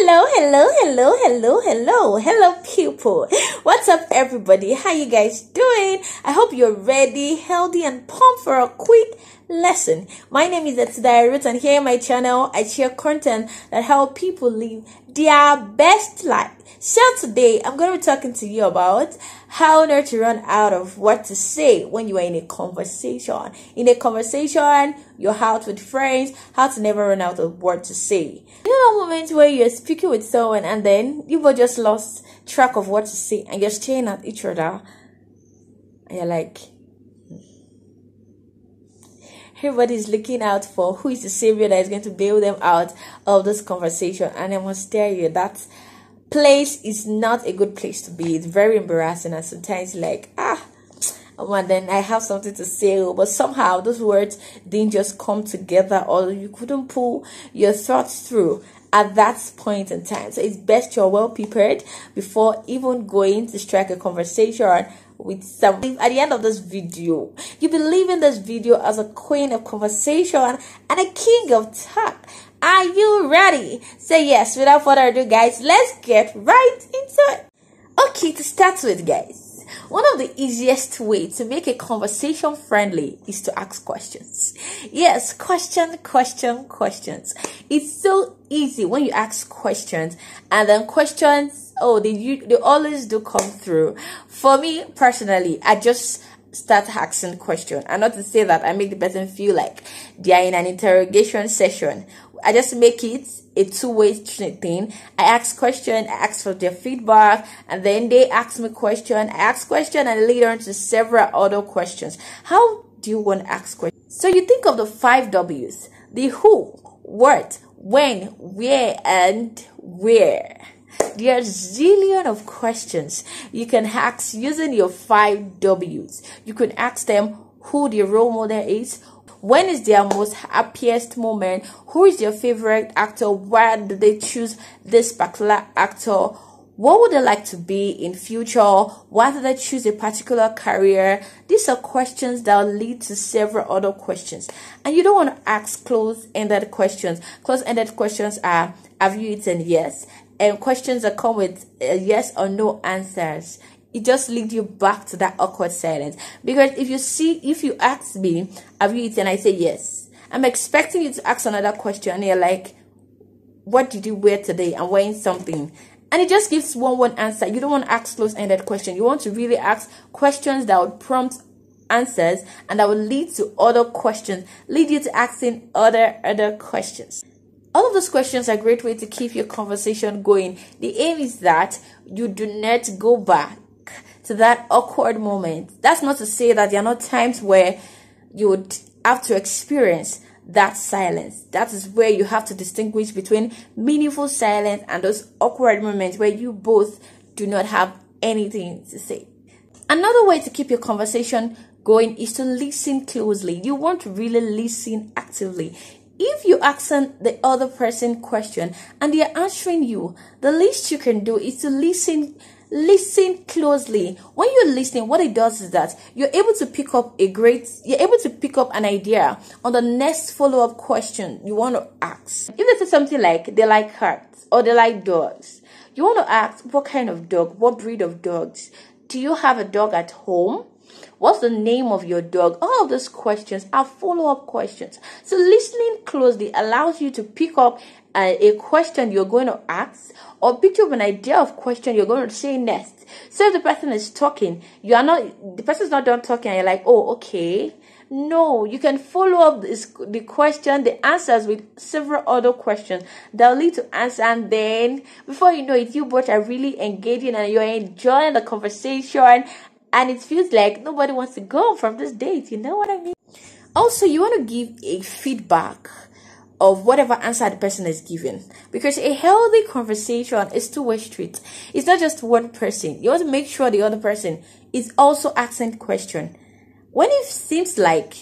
Hello, people. What's up, everybody? How you guys doing? I hope you're ready, healthy, and pumped for a quick lesson. My name is Etidai Ruth, and here on my channel, I share content that help people live their best life. So today, I'm going to be talking to you about how not to run out of what to say when you are in a conversation. In a conversation, you're out with friends, how to never run out of what to say. You know moments where you're speaking with someone and then you both just lost track of what to say and you're staring at each other and you're like, everybody's looking out for who is the savior that is going to bail them out of this conversation, and I must tell you that place is not a good place to be. It's very embarrassing, and sometimes like and then I have something to say, but somehow those words didn't just come together, or you couldn't pull your thoughts through at that point in time. So it's best you're well prepared before even going to strike a conversation with someone. At the end of this video, you'll be leaving this video as a queen of conversation and a king of talk. Are you ready? Say yes. Without further ado, guys, let's get right into it. Okay, to start with, guys, one of the easiest ways to make a conversation friendly is to ask questions. Yes, questions. It's so easy when you ask questions, and then questions, they always do come through. For me personally, I just start asking questions, and not to say that I make the person feel like they are in an interrogation session. I just make it a two-way thing. I ask questions, I ask for their feedback, and then they ask me question. I ask question, and lead on to several other questions. How do you want to ask questions? So you think of the 5 W's: the who, what, when, where, and where. There's zillion of questions you can ask using your 5 W's. You can ask them who their role model is, when is their most happiest moment, who is their favorite actor, why did they choose this particular actor, what would they like to be in future, why did they choose a particular career. These are questions that will lead to several other questions, and you don't want to ask close-ended questions. Close-ended questions are, have you eaten? Yes. And questions that come with yes or no answers, it just leads you back to that awkward silence. Because if you ask me, have you eaten? I say yes. I'm expecting you to ask another question, and you're like, what did you wear today? I'm wearing something. And it just gives one answer. You don't want to ask close-ended questions. You want to really ask questions that would prompt answers and that will lead to other questions, lead you to asking other questions. All of those questions are a great way to keep your conversation going. The aim is that you do not go back to that awkward moment. That's not to say that there are not times where you would have to experience that silence. That is where you have to distinguish between meaningful silence and those awkward moments where you both do not have anything to say. Another way to keep your conversation going is to listen closely. You want to really listen actively. If you ask the other person question and they are answering you, the least you can do is to listen closely. When you're listening, what it does is that you're able to pick up an idea on the next follow-up question you want to ask. If they say something like they like cats or they like dogs, you want to ask, what kind of dog, what breed of dogs? Do you have a dog at home? What's the name of your dog? All of those questions are follow-up questions. So listening closely allows you to pick up a question you're going to ask, or pick up an idea of question you're going to say next. So if the person is talking, the person's not done talking, and you're like, oh, okay. No, you can follow up the question, the answers with several other questions that will lead to answer, and then before you know it, you both are really engaging and you're enjoying the conversation. And it feels like nobody wants to go from this date. You know what I mean? Also, you want to give a feedback of whatever answer the person is giving. Because a healthy conversation is two-way street. It's not just one person. You want to make sure the other person is also asking question. When it seems like,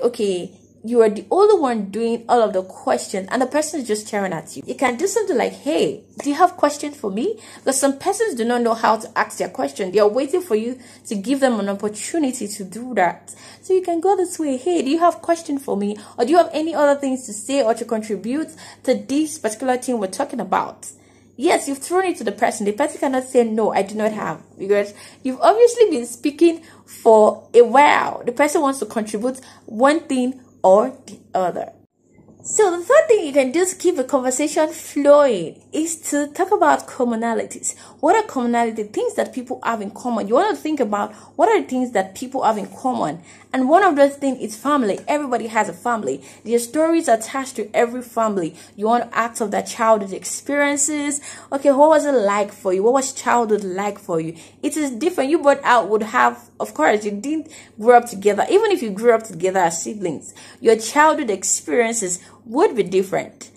okay, you are the only one doing all of the questions and the person is just staring at you. You can do something like, hey, do you have questions for me? Because some persons do not know how to ask their question. They are waiting for you to give them an opportunity to do that. So you can go this way. Hey, do you have questions for me? Or do you have any other things to say or to contribute to this particular thing we're talking about? Yes, you've thrown it to the person. The person cannot say, no, I do not have. Because you've obviously been speaking for a while. The person wants to contribute one thing or the other. So the third thing you can do to keep the conversation flowing is to talk about commonalities. What are commonalities? Things that people have in common. You want to think about what are the things that people have in common. And one of those things is family. Everybody has a family. There are stories attached to every family. You want to ask of their childhood experiences. Okay, what was it like for you? What was childhood like for you? It is different. You both out would have, of course, you didn't grow up together. Even if you grew up together as siblings, your childhood experiences would be different.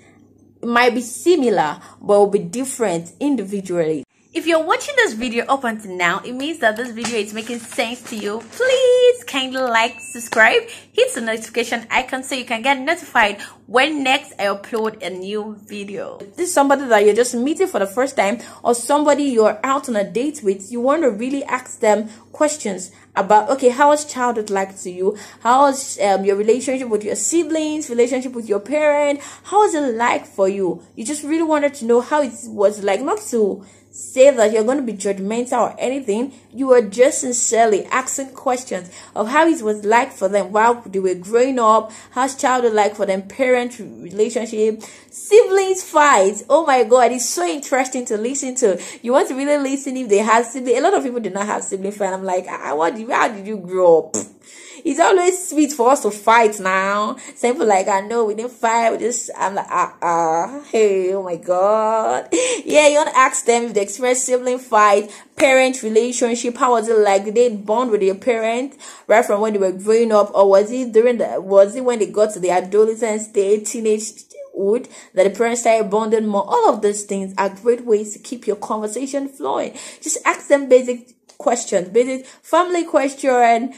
It might be similar, but will be different individually. If you're watching this video up until now, it means that this video is making sense to you. Please kindly like, subscribe, hit the notification icon so you can get notified when next I upload a new video. If this is somebody that you're just meeting for the first time or somebody you're out on a date with, you want to really ask them questions about, okay, how was childhood like to you? How was your relationship with your siblings, relationship with your parent? How was it like for you? You just really wanted to know how it was like, not to say that you're going to be judgmental or anything. You were just sincerely asking questions of how it was like for them while they were growing up. How's childhood like for them? Parent relationship, siblings fights. Oh my god, it's so interesting to listen to. You want to really listen if they have siblings. A lot of people do not have siblings, and I'm like, how did you grow up? It's always sweet for us to fight now. Some people like, I know we didn't fight. We just, I'm like, hey, oh my god. Yeah, you want to ask them if they experienced sibling fight, parent relationship. How was it like? Did they bond with their parent right from when they were growing up, or was it when they got to the adolescent stage, teenagehood, that the parents started bonding more? All of those things are great ways to keep your conversation flowing. Just ask them basic questions, basic family question.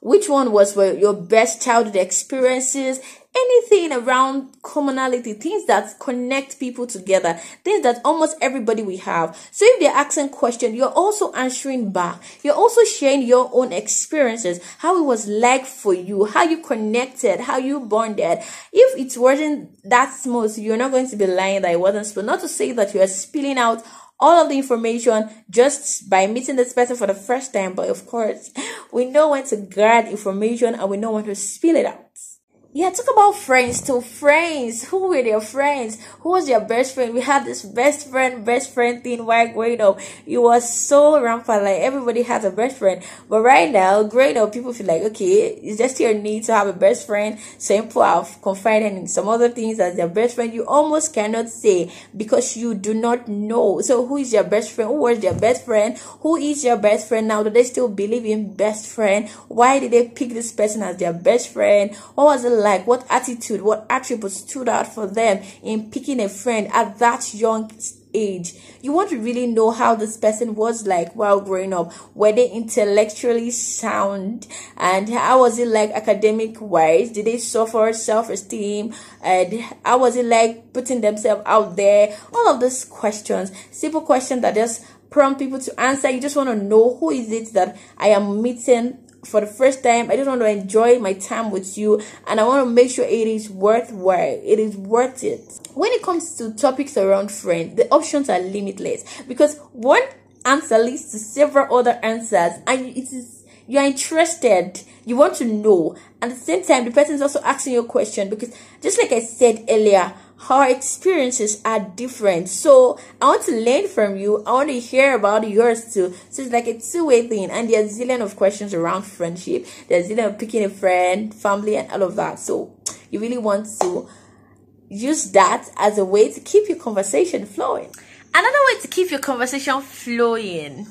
Which one was your best childhood experiences? Anything around commonality, things that connect people together, things that almost everybody will have. So if they're asking questions, you're also answering back. You're also sharing your own experiences, how it was like for you, how you connected, how you bonded. If it wasn't that smooth, you're not going to be lying that it wasn't smooth. Not to say that you are spilling out all of the information just by meeting this person for the first time, but of course, we know when to guard information and we know when to spill it out. Yeah, talk about friends too. Friends. Who were their friends? Who was your best friend? We had this best friend thing while growing up. It was so rampant. Like, everybody has a best friend. But right now, growing up, people feel like, okay, it's just your need to have a best friend. Some people have confided in some other things as their best friend. You almost cannot say because you do not know. So who is your best friend? Who was their best friend? Who is your best friend now? Do they still believe in best friend? Why did they pick this person as their best friend? What was it like? What attitude, what attributes stood out for them in picking a friend at that young age? You want to really know how this person was like while growing up. Were they intellectually sound? And how was it like academic wise? Did they suffer self-esteem? And how was it like putting themselves out there? All of these questions, simple questions that just prompt people to answer. You just want to know, who is it that I am meeting for the first time? I just want to enjoy my time with you, and I want to make sure it is worthwhile. It is worth it. When it comes to topics around friends, the options are limitless, because one answer leads to several other answers, and you are interested, you want to know. At the same time, the person is also asking you a question, because just like I said earlier, our experiences are different. So I want to learn from you. I want to hear about yours too. So it's like a two-way thing. And there's a zillion of questions around friendship. There's a zillion of picking a friend, family, and all of that. So you really want to use that as a way to keep your conversation flowing. Another way to keep your conversation flowing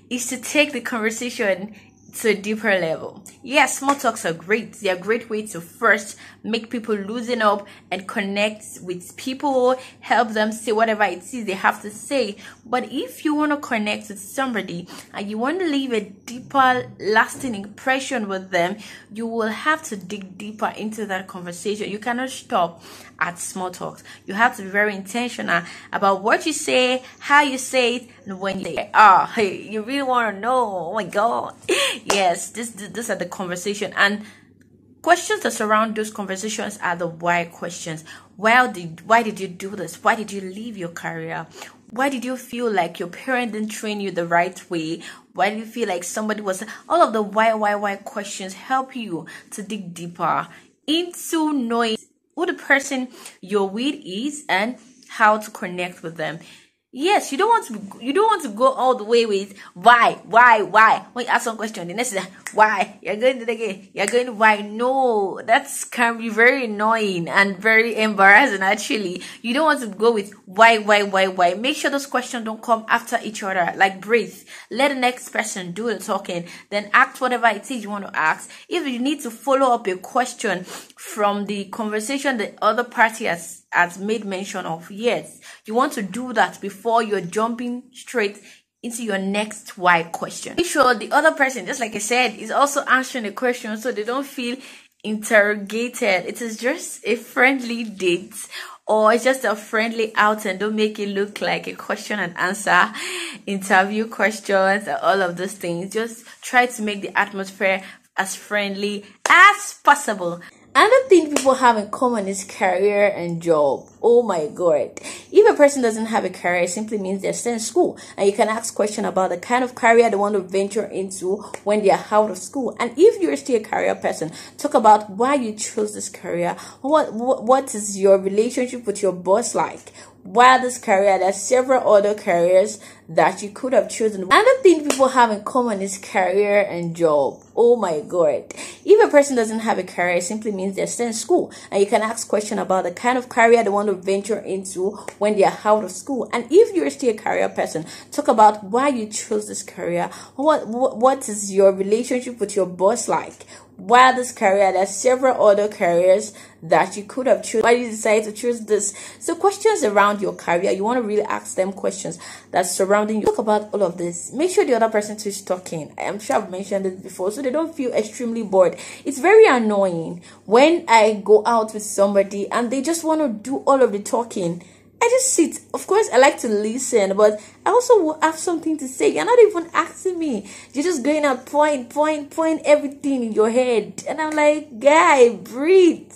is to take the conversation to a deeper level. Yes, small talks are great. They are a great way to first make people loosen up and connect with people, help them say whatever it is they have to say. But if you want to connect with somebody and you want to leave a deeper, lasting impression with them, you will have to dig deeper into that conversation. You cannot stop at small talks. You have to be very intentional about what you say, how you say it, and when you say it. Hey, you really want to know? Oh my God. Yes, these are the conversation, and questions that surround those conversations are the why questions. Why did you do this? Why did you leave your career? Why did you feel like your parent didn't train you the right way? Why do you feel like somebody was... All of the why questions help you to dig deeper into knowing who the person you're with is and how to connect with them. Yes, you don't want to go all the way with why. When you ask some question, the next is why. You're going to the game. You're going to why. No, that can be very annoying and very embarrassing. Actually, you don't want to go with why. Make sure those questions don't come after each other. Like breathe. Let the next person do the talking. Then ask whatever it is you want to ask. If you need to follow up a question from the conversation the other party has made mention of, yes, you want to do that before you're jumping straight into your next why question. Make sure the other person, just like I said, is also answering the question so they don't feel interrogated. It is just a friendly date, or it's just a friendly out, and don't make it look like a question and answer interview questions and all of those things. Just try to make the atmosphere as friendly as possible. Another thing people have in common is career and job. Oh my God. If a person doesn't have a career, it simply means they're still in school. And you can ask questions about the kind of career they want to venture into when they're out of school. And if you're still a career person, talk about why you chose this career. What is your relationship with your boss like? While this career, there's several other careers that you could have chosen. Another thing people have in common is career and job. Oh my God. If a person doesn't have a career, it simply means they're still in school. And you can ask questions about the kind of career they want to venture into when they're out of school. And if you're still a career person, talk about why you chose this career. What is your relationship with your boss like? While this career, there's several other careers that you could have chosen. Why you decide to choose this? So questions around your career, you want to really ask them questions that's surrounding you. Talk about all of this. Make sure the other person is talking. I'm sure I've mentioned it before, so they don't feel extremely bored. It's very annoying when I go out with somebody and they just want to do all of the talking. I just sit. Of course, I like to listen, but I also have something to say. You're not even asking me. You're just going out, point everything in your head. And I'm like, guy, breathe.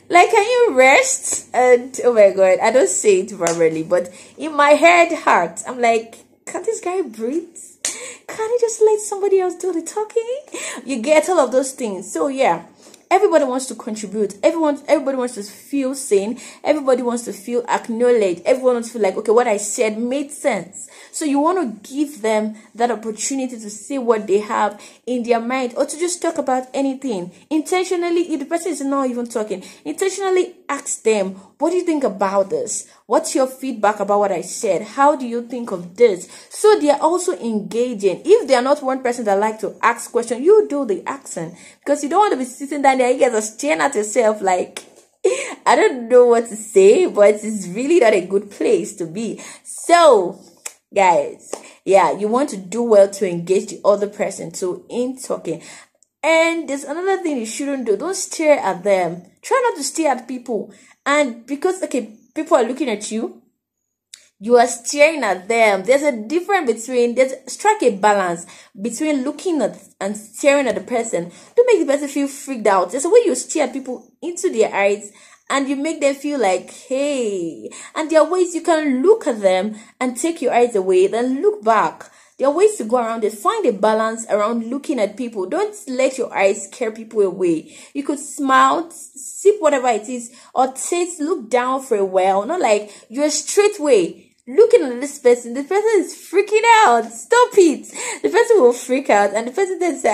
Like, can you rest? And oh my God, I don't say it verbally, but in my heart, I'm like, can this guy breathe? Can't he just let somebody else do the talking? You get all of those things. So yeah. Everybody wants to contribute. Everybody wants to feel seen. Everybody wants to feel acknowledged. Everyone wants to feel like, okay, what I said made sense. So you want to give them that opportunity to say what they have in their mind, or to just talk about anything. Intentionally, if the person is not even talking, intentionally ask them, what do you think about this? What's your feedback about what I said? How do you think of this? So they are also engaging. If they are not one person that like to ask questions, you do the asking, because you don't want to be sitting down there, you guys are staring at yourself like, I don't know what to say, but it's really not a good place to be. So, guys, yeah, you want to do well to engage the other person too in talking. And there's another thing you shouldn't do. Don't stare at them. Try not to stare at people. And because, okay, people are looking at you, you are staring at them. There's a difference between, strike a balance between looking at and staring at the person. Don't make the person feel freaked out. There's a way you stare at people into their eyes and you make them feel like, hey. And there are ways you can look at them and take your eyes away, then look back. There are ways to go around it. Find a balance around looking at people. Don't let your eyes scare people away. You could smile, sip whatever it is, or look down for a while. Not like you're straight away looking at this person. The person is freaking out. Stop it. The person will freak out, and the person then say,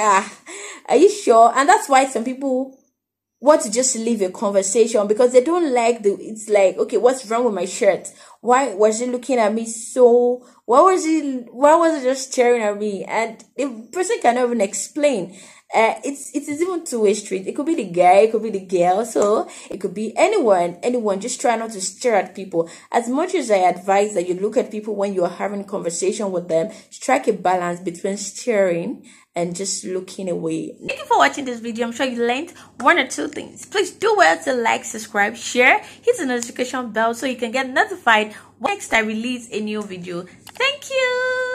are you sure? And that's why some people want to just leave a conversation, because they don't like it's like, okay, what's wrong with my shirt? Why was he looking at me so? Why was he just staring at me? And the person cannot even explain. It's even two-way street. It could be the guy, it could be the girl, so it could be anyone. Just try not to stare at people. As much as I advise that you look at people when you are having conversation with them, strike a balance between staring and just looking away. Thank you for watching this video. I'm sure you learned one or two things. Please do well to like, subscribe, share, hit the notification bell so you can get notified when next I release a new video. Thank you.